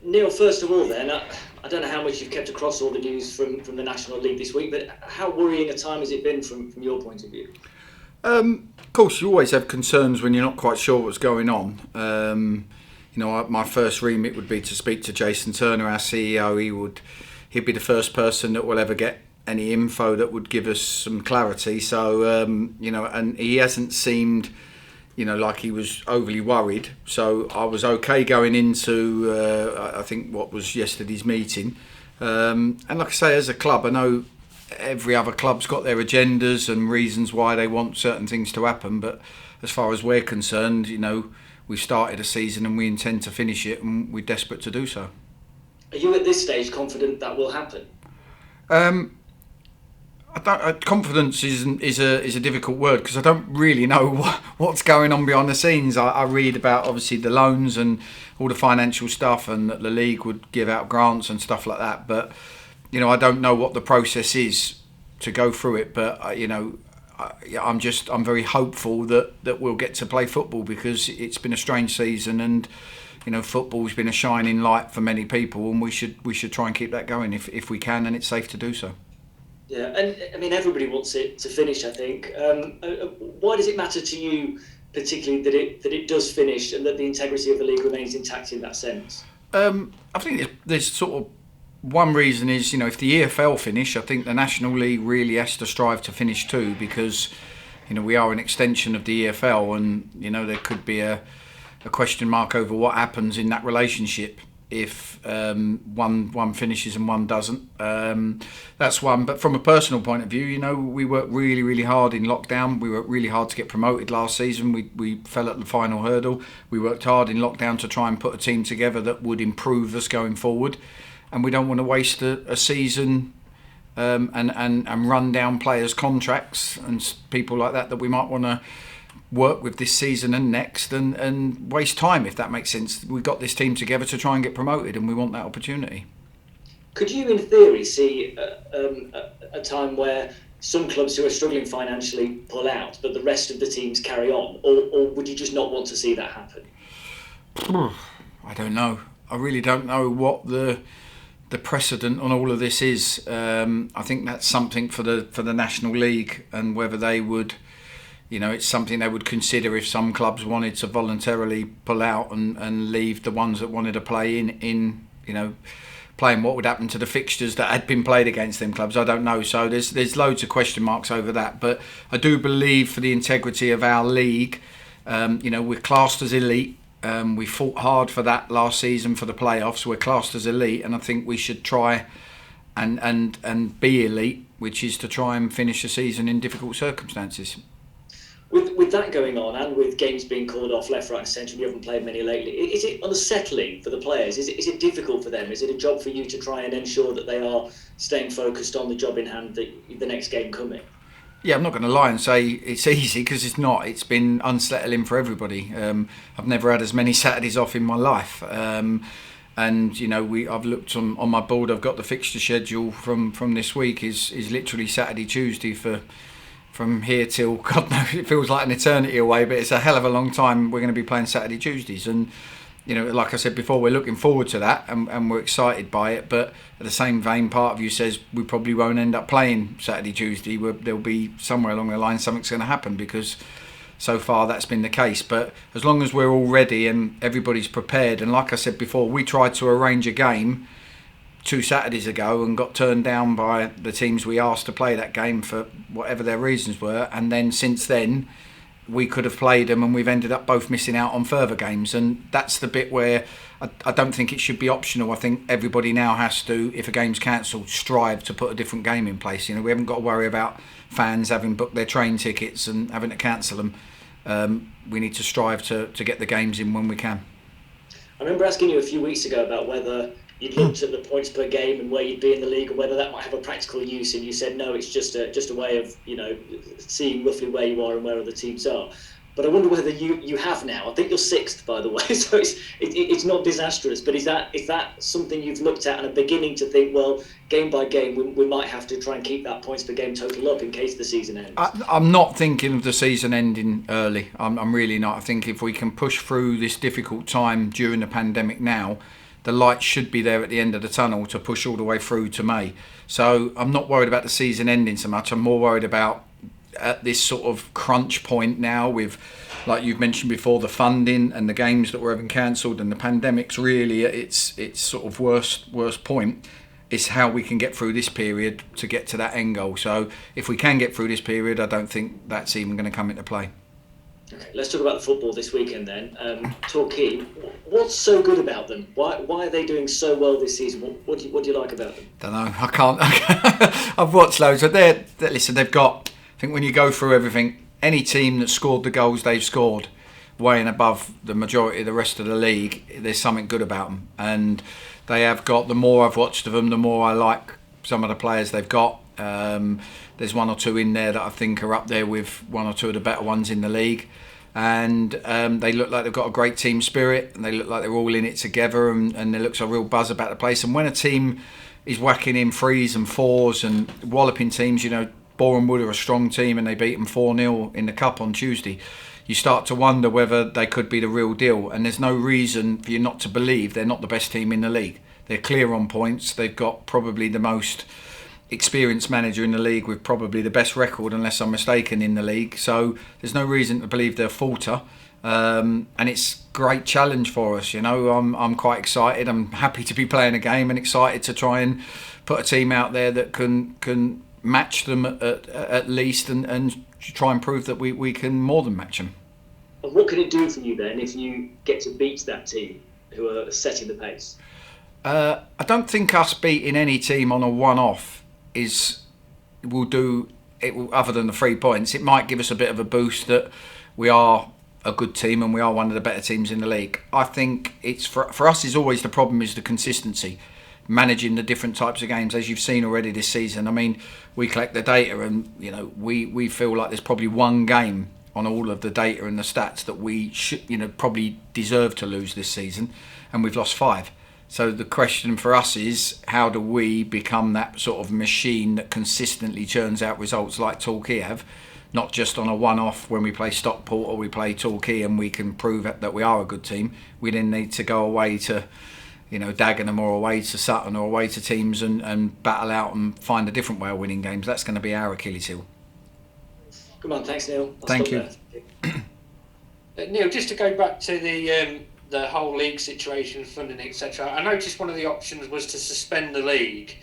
Neal, first of all then, I don't know how much you've kept across all the news from the National League this week, but how worrying a time has it been from your point of view? Of course, you always have concerns when you're not quite sure what's going on. My first remit would be to speak to Jason Turner, our CEO. He'd be the first person that will ever get any info that would give us some clarity. So, and he hasn't seemed, like he was overly worried. So I was okay going into, I think, what was yesterday's meeting. And like I say, as a club, I know every other club's got their agendas and reasons why they want certain things to happen. But as far as we're concerned, we've started a season and we intend to finish it, and we're desperate to do so. Are you at this stage confident that will happen? Confidence is a difficult word because I don't really know what's going on behind the scenes. I read about obviously the loans and all the financial stuff, and that the league would give out grants and stuff like that. But I don't know what the process is to go through it. But I'm very hopeful that we'll get to play football, because it's been a strange season, and football's been a shining light for many people, and we should try and keep that going if we can, and it's safe to do so. Yeah, and I mean everybody wants it to finish. I think. Why does it matter to you particularly that it does finish and that the integrity of the league remains intact in that sense? I think there's sort of one reason is if the EFL finish, I think the National League really has to strive to finish too, because we are an extension of the EFL, and there could be a question mark over what happens in that relationship if one finishes and one doesn't. That's one. But from a personal point of view, we worked really, really hard in lockdown. We worked really hard to get promoted last season. We fell at the final hurdle. We worked hard in lockdown to try and put a team together that would improve us going forward. And we don't want to waste a season and run down players' contracts and people like that we might want to work with this season and next, and waste time, if that makes sense. We've got this team together to try and get promoted, and we want that opportunity. Could you, in theory, see a time where some clubs who are struggling financially pull out, but the rest of the teams carry on, or would you just not want to see that happen? I don't know. I really don't know what the precedent on all of this is. I think that's something for the National League, and whether they would. It's something they would consider if some clubs wanted to voluntarily pull out and leave the ones that wanted to play in playing. What would happen to the fixtures that had been played against them clubs? I don't know. So there's loads of question marks over that. But I do believe for the integrity of our league, we're classed as elite. We fought hard for that last season for the playoffs. We're classed as elite, and I think we should try and be elite, which is to try and finish the season in difficult circumstances. With that going on, and with games being called off left, right and centre, and you haven't played many lately, is it unsettling for the players? Is it difficult for them? Is it a job for you to try and ensure that they are staying focused on the job in hand, the next game coming? Yeah, I'm not going to lie and say it's easy, because it's not. It's been unsettling for everybody. I've never had as many Saturdays off in my life. And I've looked on my board. I've got the fixture schedule from this week is literally Saturday, Tuesday from here till God knows, it feels like an eternity away, but it's a hell of a long time we're going to be playing Saturday, Tuesdays. And like I said before, we're looking forward to that, and we're excited by it. But at the same vein, part of you says we probably won't end up playing Saturday, Tuesday. There'll be somewhere along the line something's going to happen, because so far that's been the case. But as long as we're all ready and everybody's prepared, and like I said before, we tried to arrange a game 2 Saturdays ago and got turned down by the teams we asked to play that game for whatever their reasons were, and then since then we could have played them, and we've ended up both missing out on further games. And that's the bit where I don't think it should be optional. I think everybody now has to, if a game's cancelled, strive to put a different game in place. We haven't got to worry about fans having booked their train tickets and having to cancel them. We need to strive to get the games in when we can. I remember asking you a few weeks ago about whether you'd looked at the points per game and where you'd be in the league, and whether that might have a practical use, and you said no, it's just a way of seeing roughly where you are and where other teams are. But I wonder whether you have now. I think you're 6th, by the way, so it's not disastrous. But is that something you've looked at and are beginning to think, well, game by game, we might have to try and keep that points per game total up in case the season ends? I'm not thinking of the season ending early. I'm really not. I think if we can push through this difficult time during the pandemic now, the light should be there at the end of the tunnel to push all the way through to May. So I'm not worried about the season ending so much. I'm more worried about at this sort of crunch point now with, like you've mentioned before, the funding and the games that were having cancelled and the pandemic's really at its sort of worst point. Is how we can get through this period to get to that end goal. So if we can get through this period, I don't think that's even going to come into play. Okay, let's talk about the football this weekend then. Torquay, what's so good about them? Why are they doing so well this season? What do you like about them? Don't know. I can't. I've watched loads. But listen, they've got. I think when you go through everything, any team that scored the goals they've scored, way and above the majority of the rest of the league, there's something good about them. And they have got, the more I've watched of them, the more I like some of the players they've got. There's one or two in there that I think are up there with one or two of the better ones in the league. And they look like they've got a great team spirit, and they look like they're all in it together, and there looks a real buzz about the place. And when a team is whacking in 3s and 4s and walloping teams, Boreham Wood are a strong team and they beat them 4-0 in the Cup on Tuesday. You start to wonder whether they could be the real deal, and there's no reason for you not to believe they're not the best team in the league. They're clear on points. They've got probably the most experienced manager in the league with probably the best record, unless I'm mistaken, in the league. So there's no reason to believe they'll falter, and it's a great challenge for us. I'm quite excited. I'm happy to be playing a game and excited to try and put a team out there that can match them at least and try and prove that we can more than match them. And what can it do for you then if you get to beat that team who are setting the pace? I don't think us beating any team on a one-off will do it. Other than the 3 points, it might give us a bit of a boost that we are a good team and we are one of the better teams in the league. I think it's for us is always the problem is the consistency, managing the different types of games, as you've seen already this season. I mean, we collect the data and we feel like there's probably one game on all of the data and the stats that we should probably deserve to lose this season, and we've lost 5. So the question for us is, how do we become that sort of machine that consistently churns out results like Torquay have, not just on a one-off when we play Stockport or we play Torquay and we can prove that we are a good team. We then need to go away to Dagenham or away to Sutton or away to teams and battle out and find a different way of winning games. That's going to be our Achilles heel. Come on, thanks, Neal. Thank you. Neal, just to go back to the whole league situation, funding, etc. I noticed one of the options was to suspend the league.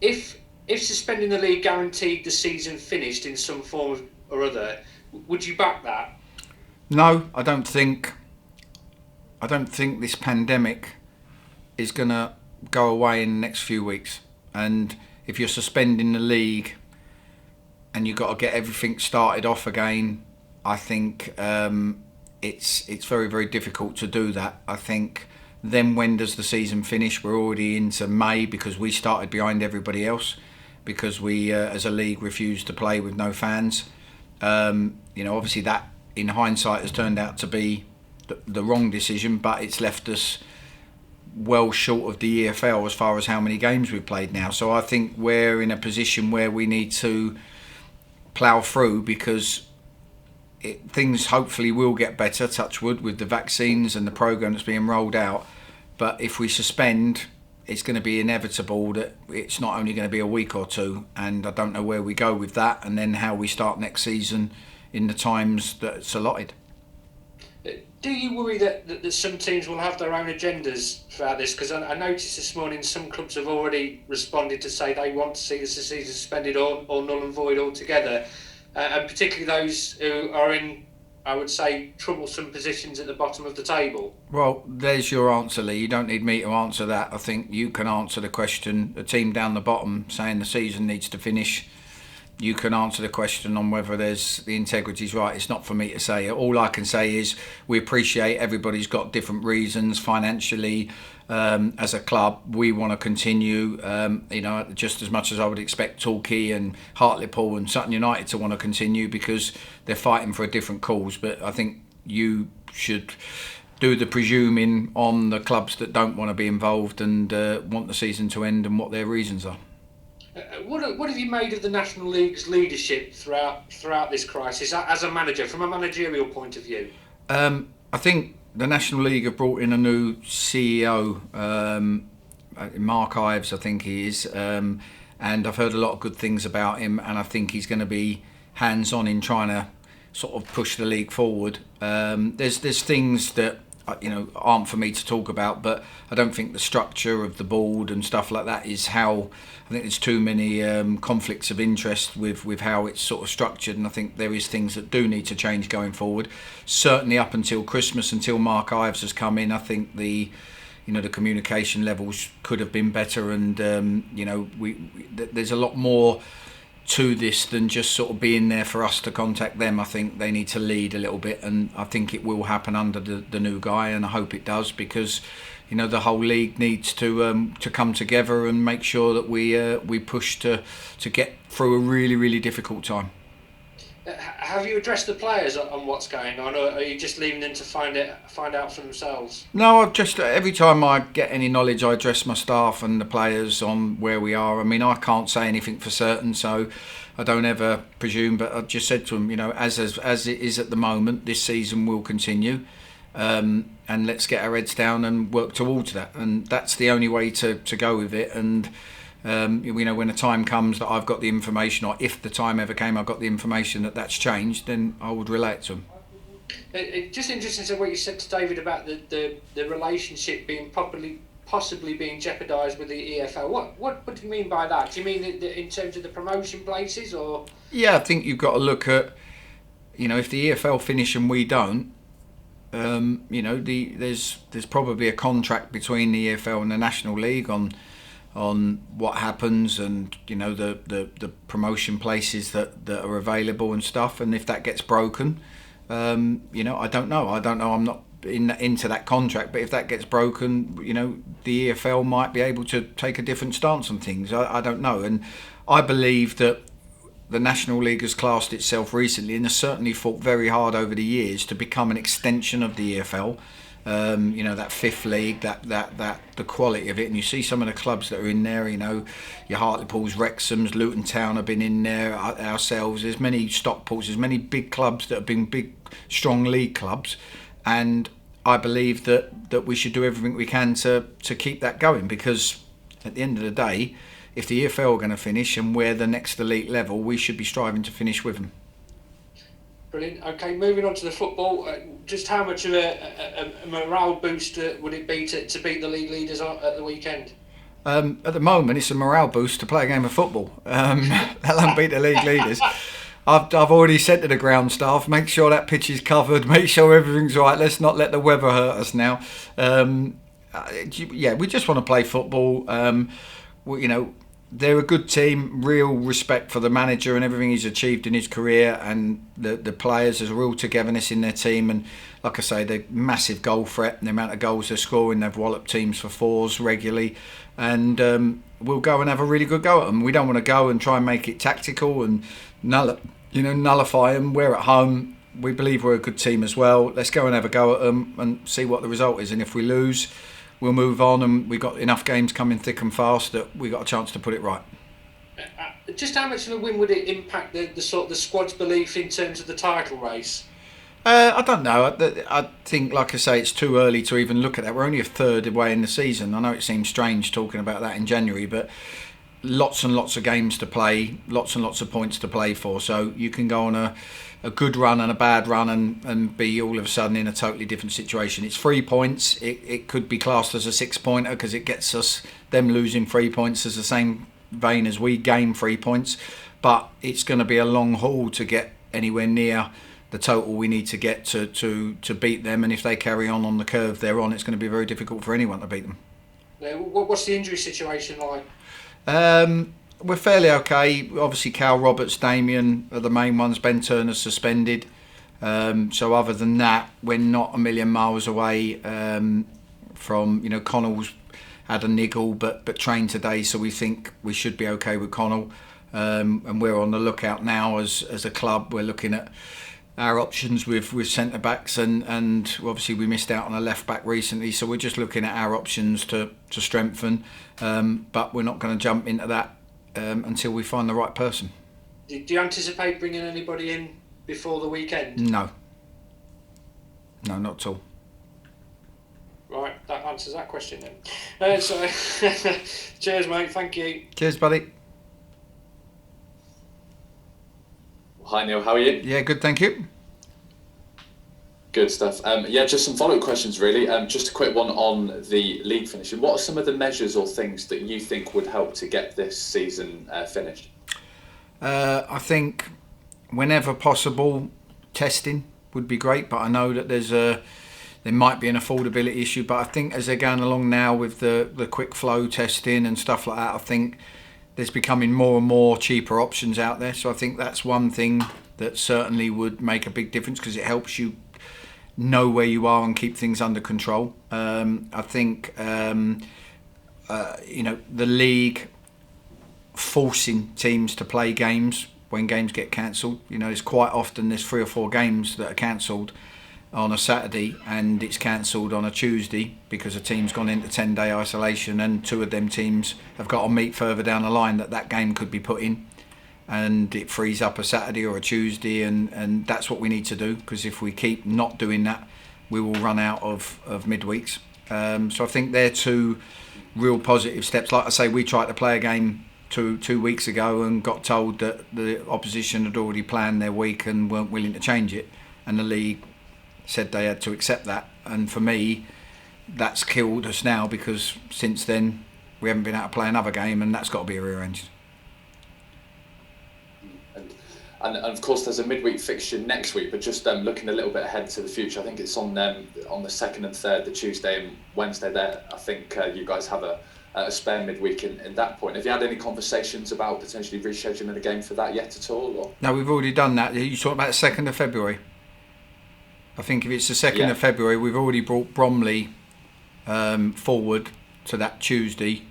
If suspending the league guaranteed the season finished in some form or other, would you back that? No, I don't think this pandemic is going to go away in the next few weeks. And if you're suspending the league and you've got to get everything started off again, I think it's very, very difficult to do that. I think then when does the season finish? We're already into May because we started behind everybody else because we, as a league, refused to play with no fans. Obviously that, in hindsight, has turned out to be the wrong decision, but it's left us well short of the EFL as far as how many games we've played now. So I think we're in a position where we need to plough through because things hopefully will get better, touch wood, with the vaccines and the programme that's being rolled out. But if we suspend, it's going to be inevitable that it's not only going to be a week or two, and I don't know where we go with that and then how we start next season in the times that it's allotted. Do you worry that some teams will have their own agendas throughout this? Because I noticed this morning some clubs have already responded to say they want to see the season suspended or null and void altogether, and particularly those who are in, I would say, troublesome positions at the bottom of the table. Well, there's your answer, Lee. You don't need me to answer that. I think you can answer the question. The team down the bottom saying the season needs to finish. You can answer the question on whether there's the integrity's right. It's not for me to say. All I can say is we appreciate everybody's got different reasons financially. As a club, we want to continue. Just as much as I would expect Torquay and Hartlepool and Sutton United to want to continue because they're fighting for a different cause. But I think you should do the presuming on the clubs that don't want to be involved and want the season to end and what their reasons are. What have you made of the National League's leadership throughout this crisis as a manager, from a managerial point of view? I think the National League have brought in a new CEO, Mark Ives, I think he is, and I've heard a lot of good things about him, and I think he's going to be hands-on in trying to sort of push the league forward. There's things that aren't for me to talk about, but I don't think the structure of the board and stuff like that is how. I think there's too many conflicts of interest with how it's sort of structured, and I think there is things that do need to change going forward. Certainly up until Christmas, until Mark Ives has come in, I think the communication levels could have been better, and there's a lot more to this than just sort of being there for us to contact them. I think they need to lead a little bit, and I think it will happen under the new guy, and I hope it does, because the whole league needs to come together and make sure that we push to get through a really, really difficult time. Have you addressed the players on what's going on, or are you just leaving them to find out for themselves? No, I've just, every time I get any knowledge, I address my staff and the players on where we are. I mean, I can't say anything for certain, so I don't ever presume, but I just said to them, as it is at the moment, this season will continue, and let's get our heads down and work towards that, and that's the only way to go with it. And when the time comes that I've got the information, or if the time ever came I've got the information that's changed, then I would relate to them. Just interesting to what you said to David about the relationship being possibly being jeopardised with the EFL. What do you mean by that? Do you mean in terms of the promotion places, or? Yeah, I think you've got to look at, if the EFL finish and we don't, there's probably a contract between the EFL and the National League on what happens, and the promotion places that are available and stuff, and if that gets broken, I don't know, I'm not into that contract, but if that gets broken, the EFL might be able to take a different stance on things. I don't know, and I believe that the National League has classed itself recently and has certainly fought very hard over the years to become an extension of the EFL. That fifth league, that the quality of it, and you see some of the clubs that are in there. Your Hartlepool's, Wrexham's, Luton Town have been in there. Ourselves, there's many Stockports, there's many big clubs that have been big, strong league clubs, and I believe that we should do everything we can to keep that going, because at the end of the day, if the EFL are going to finish and we're the next elite level, we should be striving to finish with them. Brilliant. Okay, moving on to the football. Just how much of a morale boost would it be to beat the league leaders at the weekend? At the moment, it's a morale boost to play a game of football. Let them beat the league leaders. I've already said to the ground staff, make sure that pitch is covered, make sure everything's right. Let's not let the weather hurt us now. We just want to play football. They're a good team, real respect for the manager and everything he's achieved in his career, and the players. There's a real togetherness in their team, and like I say, they're massive goal threat, and the amount of goals they're scoring, they've walloped teams for fours regularly, and we'll go and have a really good go at them. We don't want to go and try and make it tactical and nullify them. We're at home. We believe we're a good team as well. Let's go and have a go at them and see what the result is, and if we lose, we'll move on, and we've got enough games coming thick and fast that we've got a chance to put it right. Just how much of a win would it impact the squad's belief in terms of the title race? I don't know. I think, like I say, it's too early to even look at that. We're only a third away in the season. I know it seems strange talking about that in January, but lots and lots of games to play, lots and lots of points to play for. So you can go on a good run and a bad run and be all of a sudden in a totally different situation. It's 3 points. It could be classed as a 6-pointer because it gets us, them losing 3 points as the same vein as we gain 3 points. But it's going to be a long haul to get anywhere near the total we need to get to beat them. And if they carry on the curve they're on, it's going to be very difficult for anyone to beat them. What's the injury situation like? We're fairly okay. Obviously, Cal Roberts, Damien are the main ones. Ben Turner's suspended. So other than that, we're not a million miles away from, Connell's had a niggle but trained today, so we think we should be okay with Connell. And we're on the lookout now as a club. We're looking at our options with centre backs, and obviously we missed out on a left back recently, so we're just looking at our options to strengthen. But we're not going to jump into that until we find the right person. Do you anticipate bringing anybody in before the weekend? No, not at all. answers that question then. So, cheers, mate. Thank you. Cheers, buddy. Hi, Neil. How are you? Yeah, good, thank you. Good stuff. Just some follow-up questions, really. Just a quick one on the league finishing. What are some of the measures or things that you think would help to get this season finished? I think whenever possible, testing would be great, but I know that there might be an affordability issue. But I think as they're going along now with the quick flow testing and stuff like that, I think there's becoming more and more cheaper options out there. So I think that's one thing that certainly would make a big difference, because it helps you know where you are and keep things under control. I think the league forcing teams to play games when games get cancelled. It's quite often there's 3 or 4 games that are cancelled on a Saturday and it's cancelled on a Tuesday because a team's gone into 10-day isolation, and 2 of them teams have got to meet further down the line that game could be put in, and it frees up a Saturday or a Tuesday, and that's what we need to do, because if we keep not doing that, we will run out of midweeks. So I think they're 2 real positive steps. Like I say, we tried to play a game two weeks ago and got told that the opposition had already planned their week and weren't willing to change it, and the league said they had to accept that. And for me, that's killed us now, because since then we haven't been able to play another game, and that's got to be rearranged. And of course, there's a midweek fixture next week, but just looking a little bit ahead to the future, I think it's on the 2nd and 3rd, the Tuesday and Wednesday there. I think you guys have a spare midweek in that point. Have you had any conversations about potentially rescheduling a game for that yet at all? Or? No, we've already done that. You're talking about the 2nd of February? I think if it's the 2nd of February, we've already brought Bromley forward to that Tuesday.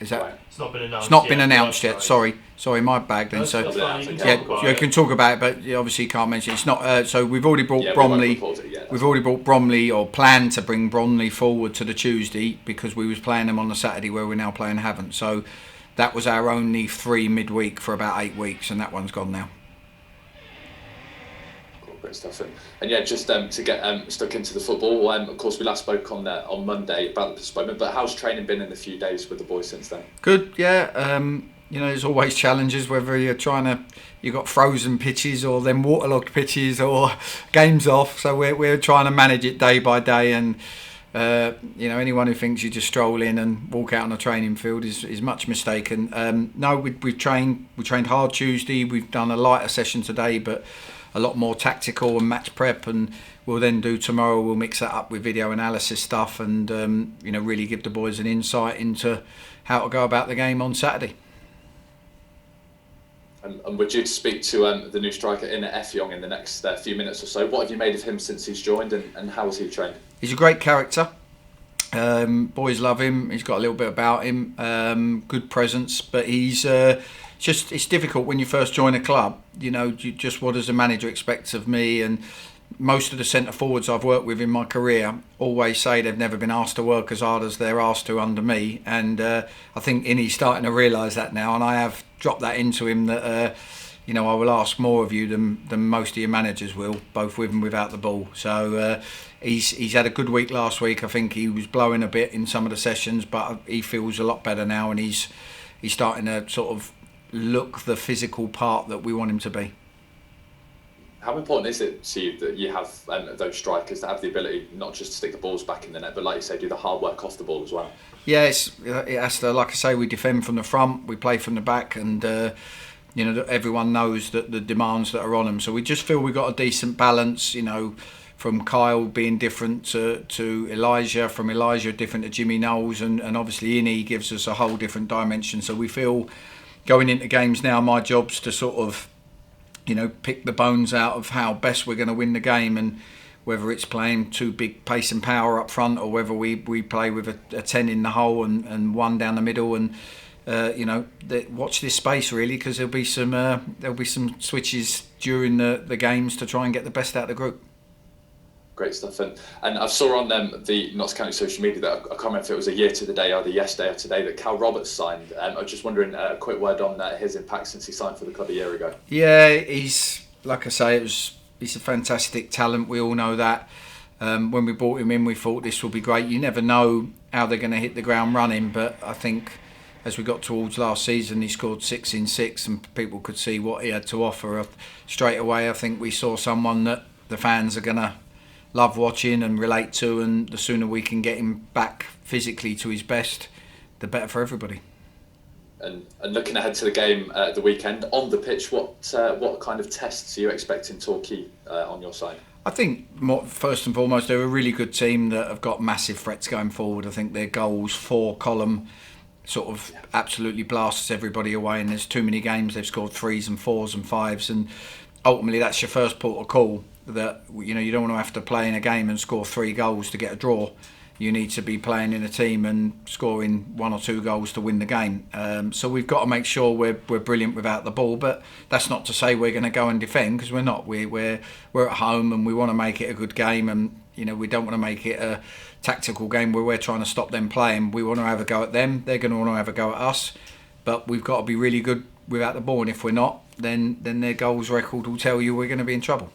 Is that? Right. It's not been announced. It's not been announced yet. Right. Sorry, my bag then. No, that's fine. You can talk about it, but you obviously can't mention it. It's not. So we've already brought Bromley. We've already brought Bromley, or planned to bring Bromley forward to the Tuesday, because we was playing them on the Saturday, where we're now playing Havant. So that was our only 3 midweek for about 8 weeks, and that one's gone now. Great stuff. And just to get stuck into the football, of course we last spoke on Monday about the postponement, but how's training been in the few days with the boys since then? Good, yeah. There's always challenges, whether you've got frozen pitches or then waterlogged pitches or games off, so we're trying to manage it day by day, and anyone who thinks you just stroll in and walk out on a training field is much mistaken. No, we trained hard Tuesday, we've done a lighter session today, but a lot more tactical and match prep, and we'll then do tomorrow. We'll mix that up with video analysis stuff, and really give the boys an insight into how to go about the game on Saturday. And we're due to speak to the new striker in Effiong in the next few minutes or so. What have you made of him since he's joined, and how has he trained? He's a great character. Boys love him. He's got a little bit about him. Good presence, but he's it's difficult when you first join a club. Just what does the manager expect of me? And most of the centre forwards I've worked with in my career always say they've never been asked to work as hard as they're asked to under me. And I think Innie's starting to realise that now, and I have dropped that into him that I will ask more of you than most of your managers will, both with and without the ball. So he's had a good week last week. I think he was blowing a bit in some of the sessions, but he feels a lot better now, and he's starting to sort of look the physical part that we want him to be. How important is it to you that you have those strikers that have the ability not just to stick the balls back in the net, but like you say, do the hard work off the ball as well? Yeah, it has to. Like I say, we defend from the front, we play from the back, and everyone knows that the demands that are on them. So we just feel we've got a decent balance. From Kyle being different to Elijah, from Elijah different to Jimmy Knowles, and obviously Innie gives us a whole different dimension. So we feel going into games now, my job's to sort of pick the bones out of how best we're going to win the game, and whether it's playing 2 big pace and power up front, or whether we play with a 10 in the hole and 1 down the middle, and watch this space really, because there'll be some switches during the games to try and get the best out of the group. Great stuff. And I saw on the Notts County social media that I can't remember if it was a year to the day, either yesterday or today, that Cal Roberts signed. I was just wondering a quick word on his impact since he signed for the club a year ago. Yeah, he's, like I say, he's a fantastic talent. We all know that. When we brought him in, we thought this will be great. You never know how they're going to hit the ground running, but I think as we got towards last season, he scored 6 in 6 and people could see what he had to offer. Straight away, I think we saw someone that the fans are going to love watching and relate to, and the sooner we can get him back physically to his best, the better for everybody. And looking ahead to the game at the weekend, on the pitch, what kind of tests are you expecting Torquay on your side? I think first and foremost, they're a really good team that have got massive threats going forward. I think their goals 4 column sort of absolutely blasts everybody away, and there's too many games they've scored 3s and 4s and 5s, and ultimately that's your first port of call, that you don't want to have to play in a game and score 3 goals to get a draw. You need to be playing in a team and scoring 1 or 2 goals to win the game. So we've got to make sure we're brilliant without the ball, but that's not to say we're going to go and defend, because we're not. We're at home and we want to make it a good game, and we don't want to make it a tactical game where we're trying to stop them playing. We want to have a go at them. They're going to want to have a go at us, but we've got to be really good without the ball, and if we're not, then their goals record will tell you we're going to be in trouble.